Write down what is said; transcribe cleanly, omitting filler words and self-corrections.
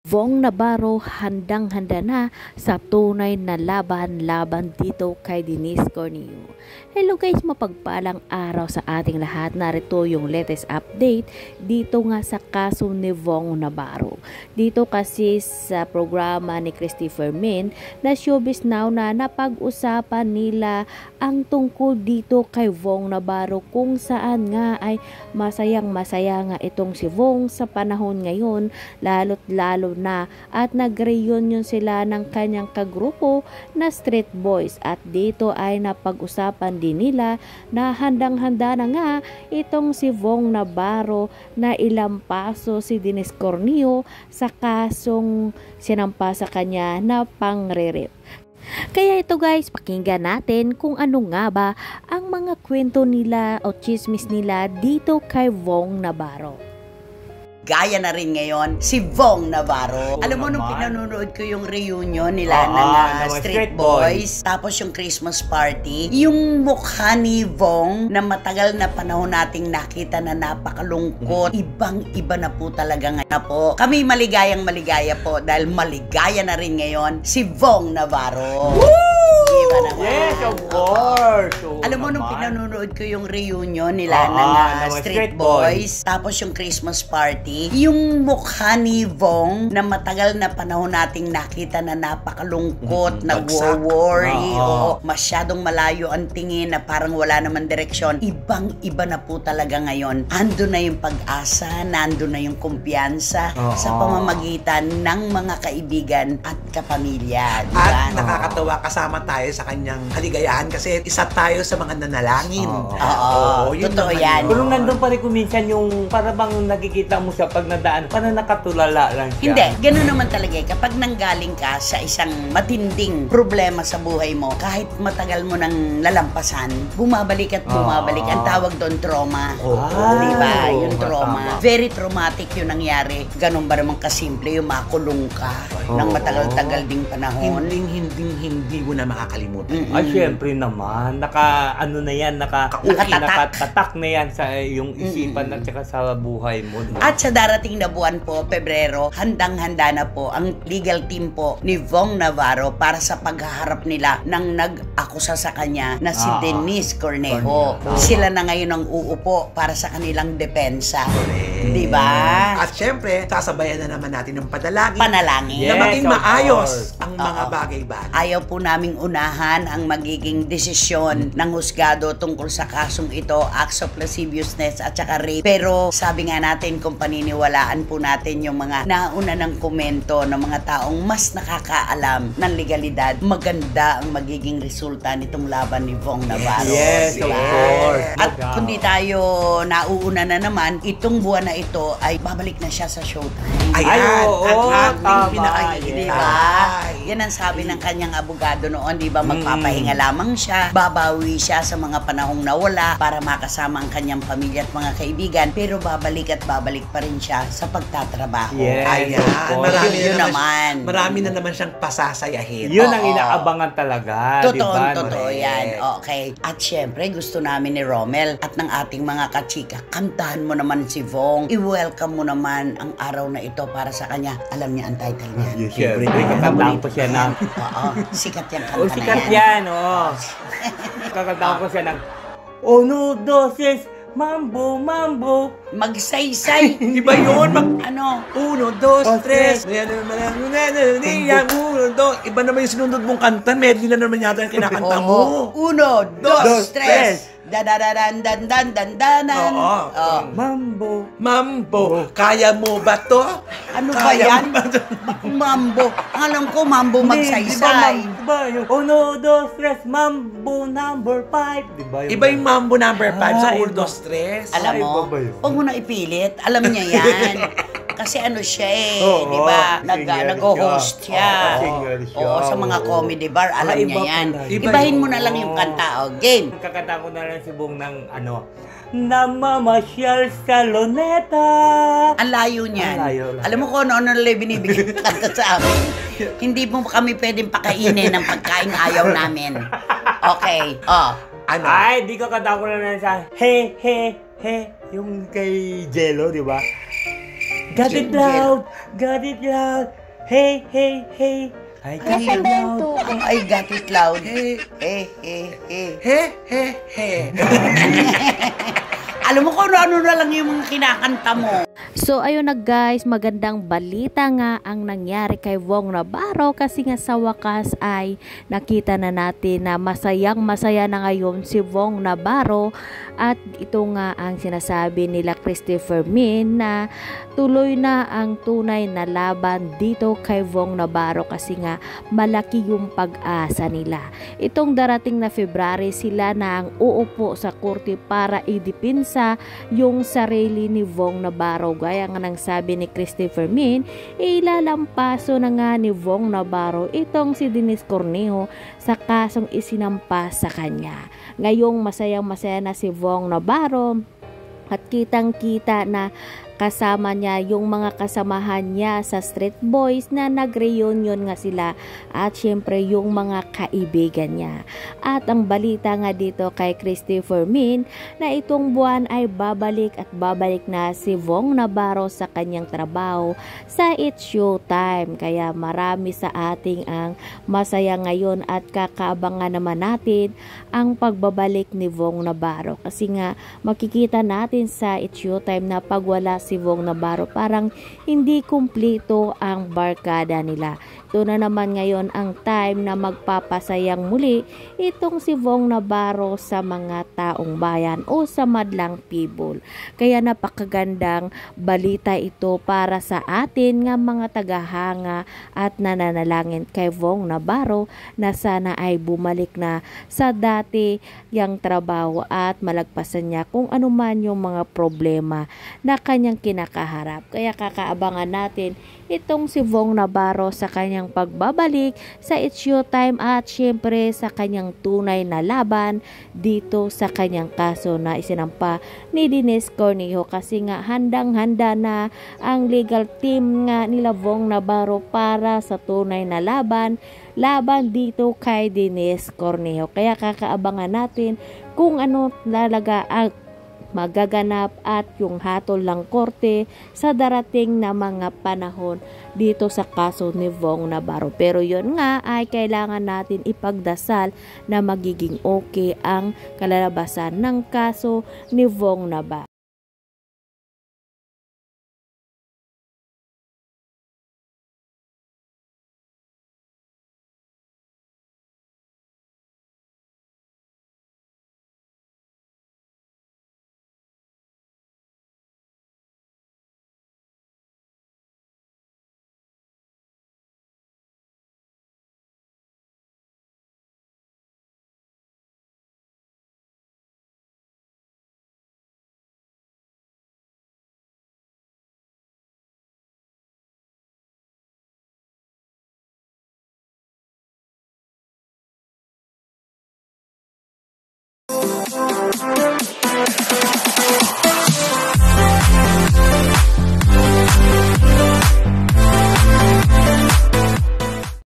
Vong Navarro handang-handa na sa tunay na laban dito kay Denise Corneo. Hello guys, mapagpalang araw sa ating lahat. Narito yung latest update dito nga sa kaso ni Vong Navarro. Dito kasi sa programa ni Christopher Min na Showbiz Now na napag-usapan nila ang tungkol dito kay Vong Navarro, kung saan nga ay masayang-masaya nga itong si Vong sa panahon ngayon, lalo't lalo na at nag-reunion sila ng kanyang kagrupo na Street Boys, at dito ay napag-usapan din nila na handang-handa na nga itong si Vong Navarro na ilampaso si Denise Corneo sa kasong sinampa sa kanya na pang-rape. Kaya ito guys, pakinggan natin kung ano nga ba ang mga kwento nila o chismis nila dito kay Vong Navarro. Gaya na rin ngayon si Vong Navarro. Alam mo, nung pinanonood ko yung reunion nila ng Street Boys, tapos yung Christmas party, yung mukha ni Vong na matagal na panahon nating nakita na napakalungkot, ibang-iba na po talaga ngayon po. Kami maligaya po dahil maligaya na rin ngayon si Vong Navarro. Diba naman? Yes, of course. Alam mo, nung pinanonood ko yung reunion nila ng Street Boys, tapos yung Christmas party, yung mukha ni Vong na matagal na panahon nating nakita na napakalungkot, nagwo-worry, o masyadong malayo ang tingin na parang wala naman direksyon, ibang-iba na po talaga ngayon. Ando na yung pag-asa, nando na yung kumpiyansa sa pamamagitan ng mga kaibigan at kapamilya. Diba? At nakakatawa, kasama tayo sa kanyang kaligayahan kasi isa tayo sa mga nanalangin. Totoo yan. Kung nandun pa rin kuminsan yung para bang nakikita mo siya pag nadaan, parang nakatulala lang siya. Hindi, gano'n naman talaga eh. Kapag nanggaling ka sa isang matinding problema sa buhay mo, kahit matagal mo nang lalampasan, bumabalik at bumabalik. Ang tawag doon, trauma. Diba? Yung trauma. Very traumatic yung nangyari. Ganun ba naman kasimple yung makulong ka ng matagal-tagal ding panahon? Hindi mo na makakalimutan. Ay, syempre naman. Nakatatak na yan sa yung isipan at saka sa buhay mo. No? At sa darating na buwan po, Pebrero, handang-handa na po ang legal team po ni Vong Navarro para sa paghaharap nila ng nag-akusa sa kanya na si Denise Corneo. Sila na ngayon ang uupo para sa kanilang depensa. Diba? At syempre, sasabayan na naman natin ng panalangin. Yes, na maging maayos ang mga bagay-bagay. Ayaw po naming unahan ang magiging desisyon ng husgado tungkol sa kasong ito, acts of lasciviousness at saka rape. Pero sabi nga natin, kung paniniwalaan po natin yung mga nauna ng komento ng mga taong mas nakakaalam ng legalidad, maganda ang magiging resulta nitong laban ni Vong Navarro. Yes, of course. At kung di tayo nauuna na naman, itong buwan na ito ay babalik na siya sa Showtime. Ayan, ang ating pinakahihintay. Yan ang sabi ng kanyang abogado noon, di ba? Magpapahinga lamang siya, babawi siya sa mga panahong nawala para makasama ang kanyang pamilya at mga kaibigan, pero babalik at babalik pa rin siya sa pagtatrabaho. Yes, ayan, marami na naman siyang pasasayahin. Yun ang inaabangan talaga. Totoo yan. Okay. At syempre, gusto namin ni Romel at ng ating mga kachika, kantahan mo naman si Vong. I-welcome mo naman ang araw na ito para sa kanya. Alam niya ang title niya. Siyempre, kakantahan ko siya ng... Sikat yan kanta na yan. Sikat yan, kakantahan ko siya ng... Uno, doses, mambo, mambo. Magsaysay. Iba yun. Ano? 1, 2, 3. Iba naman yung sinunod mong kanta. Medley na naman yata yung kinakanta mo. 1, 2, 3. Dan-dan-dan-dan-dan-danan. Mambo. Kaya mo ba to? Ano ba yan? Mambo. Alam ko, mambo magsaysay. Diba yung 1, 2, 3, mambo number 5. Diba yung... Iba yung mambo number 5 sa 1, 2, 3. Alam mo, huwag mo na ipilit. Alam niya yan. Kasi ano siya di ba? Nag-host siya. Sa mga comedy bar, alam niya yan. Ibahin mo na lang yung kanta. Game. Kakanta ko na lang si Bong ng namamasyal sa Luneta. Ang layo niyan. Alam mo kung ano lang binibigay kanta sa amin. Hindi mo kami pwedeng pakainin ng pagkain ayaw namin. Okay. Ano? Ay, di ko kanta ko na lang sa he, yung kay Jello, di ba? Got it loud, got it loud. Hey, hey, hey. I got it loud. Kung I got it loud. He, He, he, he. he, he, he. Alam mo kung ano na lang yung mga kinakanta mo. So ayun na guys, magandang balita nga ang nangyari kay Wong Navarro kasi nga sa wakas ay nakita na natin na masayang masaya na ngayon si Wong Navarro at ito nga ang sinasabi nila Christopher Min na tuloy na ang tunay na laban dito kay Wong Navarro kasi nga malaki yung pag-asa nila. Itong darating na February sila na ang uupo sa korte para idipinsa yung sarili ni Wong Navarro. Gaya nga nang sabi ni Christopher Min, ilalampaso na nga ni Wong Navarro itong si Denise Cornejo sa kasong isinampas sa kanya. Ngayong masayang-masaya na si Wong Navarro at kitang-kita na kasama niya yung mga kasamahan niya sa Street Boys na nag-reunion nga sila at syempre yung mga kaibigan niya. At ang balita nga dito kay Christopher Min na itong buwan ay babalik na si Wong Navarro sa kanyang trabaho sa It's Showtime. Kaya marami sa ating ang masaya ngayon at kakaabangan naman natin ang pagbabalik ni Wong Navarro kasi nga makikita natin sa It's Showtime na pag wala si Wong Navarro parang hindi kumpleto ang barkada nila. Ito na naman ngayon ang time na magpapasayang muli itong si Wong Navarro sa mga taong bayan o sa madlang people. Kaya napakagandang balita ito para sa atin nga mga tagahanga at nananalangin kay Wong Navarro na sana ay bumalik na sa dati yang trabaho at malagpasan niya kung anuman yung mga problema na kanyang kinakaharap. Kaya kakaabangan natin itong si Wong Navarro sa kanyang pagbabalik sa It's Showtime at syempre sa kanyang tunay na laban dito sa kanyang kaso na isinampa ni Denise Cornejo kasi nga handang-handa na ang legal team nga nila Wong Navarro para sa tunay na laban dito kay Denise Cornejo. Kaya kakaabangan natin kung ano lalaga ang magaganap at yung hatol ng korte sa darating na mga panahon dito sa kaso ni Wong Navarro. Pero yun nga ay kailangan natin ipagdasal na magiging okay ang kalalabasan ng kaso ni Wong Navarro.